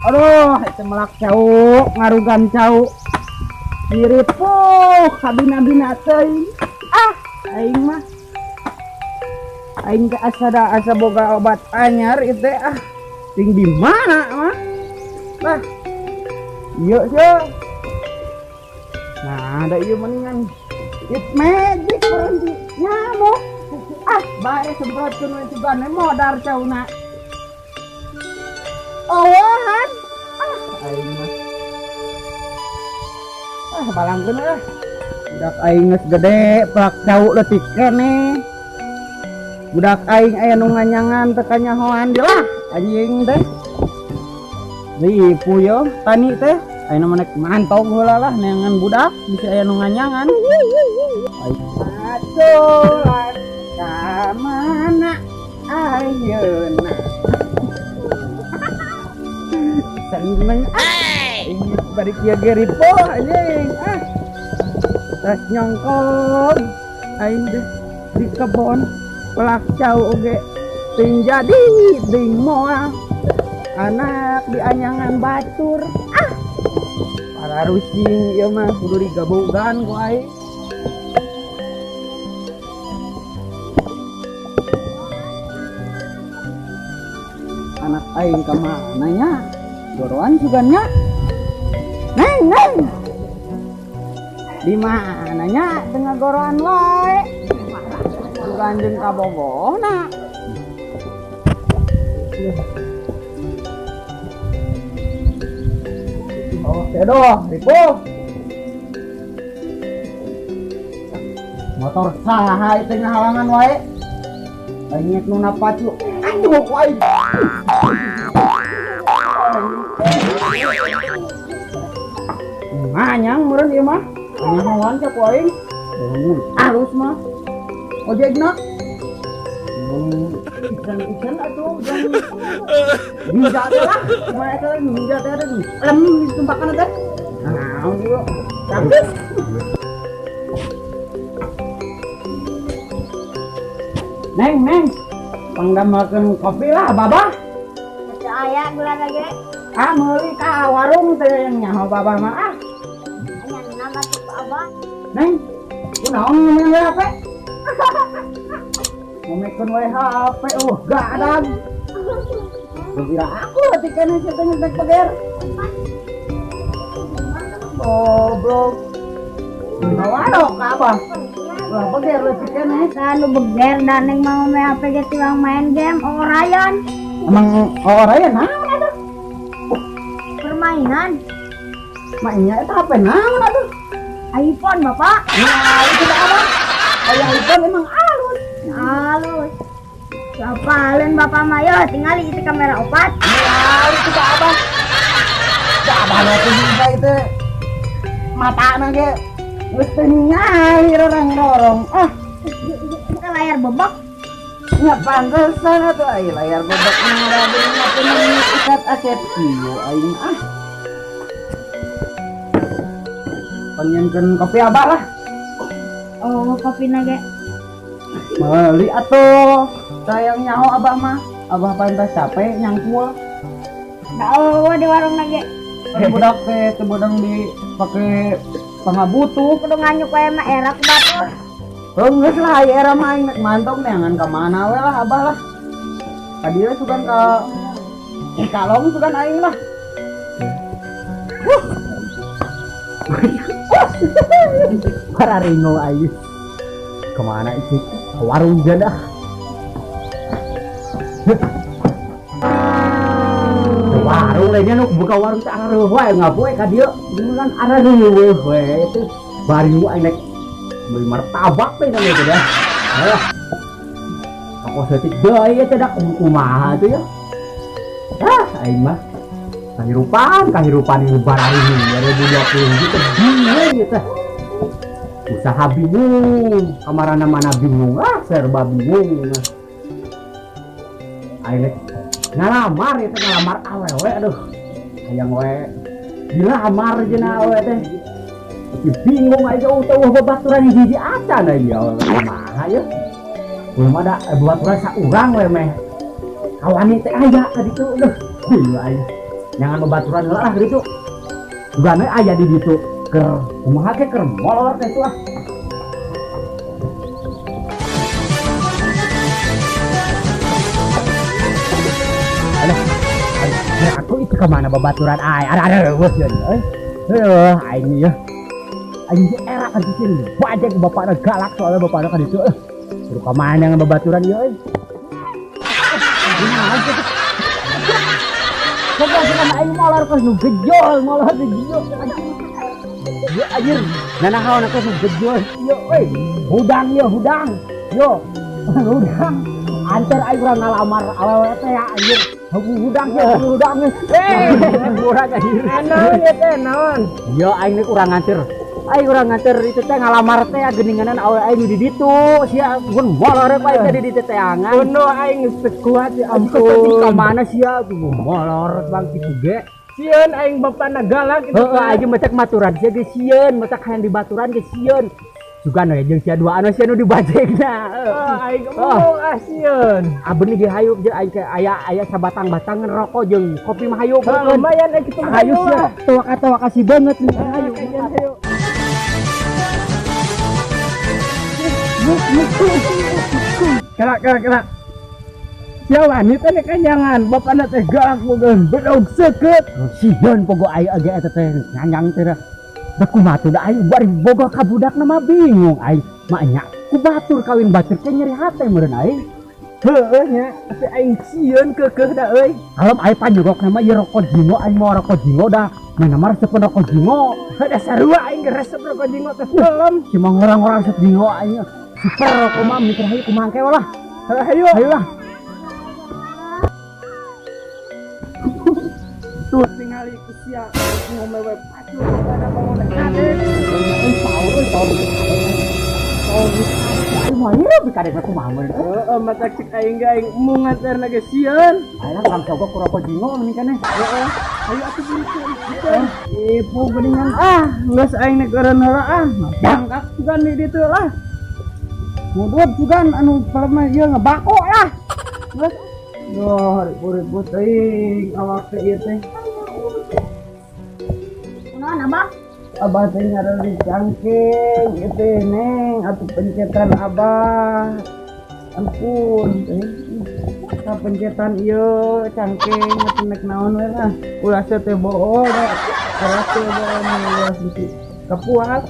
Aduh, itu melak cau, ngarugan cau. Diripuh, kabina-bina teuing. Aing mah. Aing ke asa boga obat anyar itu ting di mana mah? Bah. Iya, sih. Nah, ada ieu mendingan. It magic berhenti nyamuk. Bae semprotkeun we cugane modar cauna. Owahan. Aing mah. Balangkeun we. Budak aing geus gede, pelak cau leutik keneh. Budak aing aya nu nganyangan teu kanyahoan lah anjing teh. Ripu yo tani teh. Ayeuna mah mantog heula lah neangan budak bisa aya nu nganyangan. Aturan ka mana ayeuna. Seneng ini bari kieu ge ripo anjing. Tas nyongkong aing deh di kebon pelak cau oge ting jadi ting moal anak di anyangan batur. Para rusing ieu mah kudu digabogan ku aing. Anak aing ka mana nya? Goroan sugannya. Neng. Di mana nya tengah goroan wae? Lanjeng ka bogona. Oh, sedoh, ripo. Motor saha itu halangan wae. Banyak nu napacu. Aduh, wae. Manyang meureun ieu mah. Nyahoan ca ku aing. Arus mah. Ojekna. Ikan atuh ninja teh lah. Kumaha teh ninja teh ada lem ditumpakan teh. Naon ieu? Capek. Neng. Pangdamelkeun kopi lah, Babah. Masih aya gula lagi. Meuli ka warung teh yang nyaho Babah mah. Anya nama tuh Abah. Neng, kunaon ngomong HP? Ngomongkeun we HP, gadan. Kira aku ketika nasi ngetek peger. Goblok. Nawadok ka apa? Wah, peger leutik keneh. Kan lu beger dan neng mau main HP ge tiwang main game Orion. Emang Orion naon atuh? Permainan Mainnya eta HP naon atuh? iPhone, Bapak. Nah, itu apa? Kayak iPhone emang halus. Halus. Apalin Bapak Mayo tinggal itu kamera 4. Nah, itu apa? Abah nanti bisa itu matana ge geus teu ningali rorong-rorong. Itu layar bebek. Nya pantesan atuh ai layar bebek nu radeuna teh ikat aset ieu aing Panjenenkeun kopi Abah lah. Oh, kopi nage. Meuli atuh. Sayang nyaho Abah mah. Abah pantas capek nyangkul. Oh, di warung nage. Budak teh teu beudang dipake pangabutuh. Kudu nganyuk wae mah erak batur. Geus lah aya era mah aing mantong neangan ka mana we lah Abah lah. Ka dieu sugan ka Kalong sugan aing lah. Para ringo aing. Kemana itu? Warung jadah. Warung lainnya nu buka warung teh areuh wae ngapoe ka dieu. Mun areuh we itu bari aing nek beli martabak teh kan itu dah. Aku setik deui teh dak kumaha tuh ya. Aing mah kahirupan ini barari ada 20 gitu bingung gitu. Usaha bingung, kamarana mana bingung, serba bingung. Aing ngalamar itu ngalamar awewe aduh. Hayang we dilamar jeung awewe teh. Bingung aja eueuh babaturan hiji acan aya kumaha ya. Belum ada babaturan saurang we meh. Kawan teh aya ka ditu aduh. Gila aya. jangan membaturan lah gitu. Juga aya di ditu keur kumaha ge keur molor teh itu ah. Aku itu kemana babaturan ada bos ya aing ya aing era kan sini bajak bapakna galak soalnya bapakna kan itu suruh kemana yang babaturan ya coba sama aing molor kos nu gejol molor gejol ya anjir nanahaun aku nu gejol yo hudang yo hudang antar aing urang ngalamar awewe teh ya anjir hudang hudang murah anjir naon ya teh naon yo aing urang nganter itu teh ngalamar teh geuninganan awewe aing di ditu sia mun molor bae teh di ditu teangan bener aing sekuat ya ampun ka mana sia tuh molor bang kitu ge sieun aing bapana galak itu aing macak maturan sia ge sieun macak hayang dibaturan ge sieun juga anu jeung sia dua anu sia nu dibajegna aing ngomong asieun bener ge hayup jeung aing aya sabatang-batang ngerokok jeung kopi mah hayup lumayan kitu mah hayup sia tuwa kasih banget nih hayup kelak sia wanita teh kanyangan bapana teh galak bogeun bedog seukeut sieun pogo aing age eta teh nyanyang teh da kumaha tuh da aing bari boga ka budakna mah bingung aing mah nya ku batur kawin batur teh nyeri hate meureun aing heueuh nya tapi aing sieun keukeuh da euy kalem aing panjogokna mah ieu rokok jingo aing mau rokok jingo da mana mah resep rokok jingo da sarua aing resep rokok jingo teh belum cuma orang-orang resep jingo aing super rokok mah mikir hayu kumaha ke lah hayu lah tuh tingali ku sia ngomewe pacu pada bangun kade tahu ini bikade aku mamun mata cek aing aing mungaterna ge sieun aya urang coba ku rokok jingo mending kana ayo atuh beli ieu geuningan geus aing negeureun heula jangkak sugan di ditu lah mudut sugan anu palema ieu ngebako lah geus yo ribut teuing awak teh ieu teh Naon abah? Abah teh nyari cangking gitu neng atuh pencetan abah ampun ka pencetan ieu cangking atuh nek naon we lah ulah teh bohong karena teh bohong sisi kapuas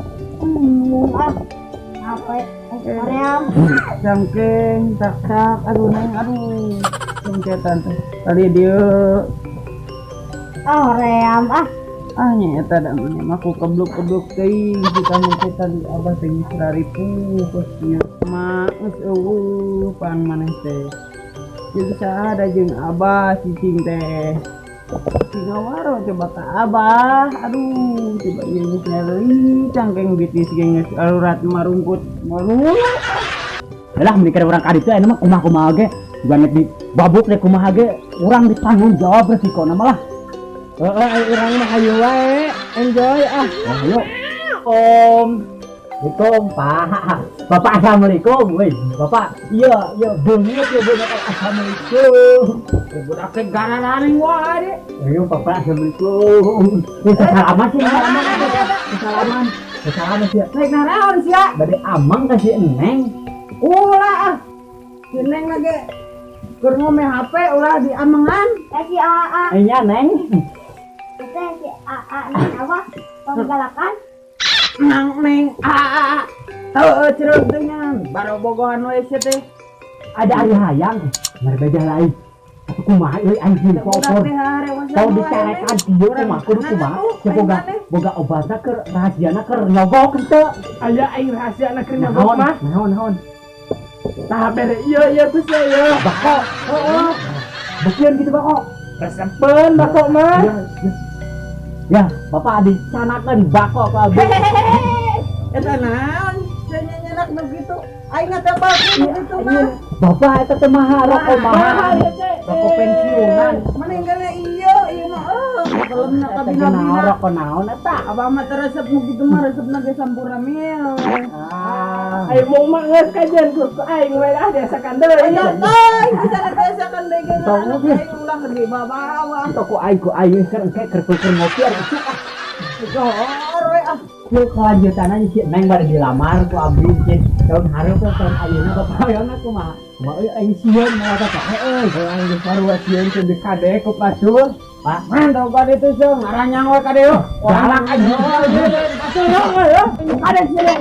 Apa Mariam cangking tak aduh neng aduh pencetan teh tadi dia Ream nyata dah mana aku keblok teuing kita mencetan abah teh geus raripu geus ieu mah geus pan maneh teh jeung saha jeung abah cicing teh ngawaro coba ka abah aduh coba ieu geus nyari cangkeng bitis geus alurat marungkut lah mikir urang ka ditu aya mah kumaha ge juga nek di babuk rek kumaha ge urang ditanggung jawab resikona mah lah orang mah hayu wae enjoy ayo Assalamualaikum Pak Bapak assalamualaikum weh Bapak iya banget ya banget assalamualaikum budak teh gararaning wae ayo Bapak assalamualaikum salaman sih salaman sih naik naraon sih bade amang kasih eneng ulah si neng lagi keur ngome HP ulah di amengan si AA nya neng teh si AA nang apa penggalakan nang neng heuh cereuh teh nya baro bogohan we teh ada ari hayang mari beda lain atuh kumaha euy anjing popor tau dicarekan ieu kumaha kudu kumaha boga obatna keur rahasiana keur nyogok henteu aya aing rahasiana keur nyogok mah naon tah bere ieu teh saya bako heeh bekeun gitu bako resepen bako mah ya Bapak dicanakeun bako ka abdi eta naon nyanyanak begitu aing ngapa begitu mah Bapak eta teh mahal rokok mahal rokok pensiunan meninggalnya ieu mah kelemna ka Teh bina-bina. naon rokok naon eta? Abah mah teu resep nu kitu mah resepna ge sampurna mil. Ayo mau mah geus kajian ku aing we ah desakan deui. Ayo teh, bisa desakan deui ge aing ulah gede babawa. Toko aing keur engke keur ngopi ari cuk ah. Gor we ah. Yuk kelanjutan aja si Neng bari dilamar ku abdi cin tahun hareup tahun ayeuna bapaeuna kumaha. Kumaha euy aing sieun moal eta euy aing geus sarua sieun teh dikade ku pasul. Pak, mantap kade itu seung ngaranyang we kade yo. Galak aja. Pasul yo. Kade sieun.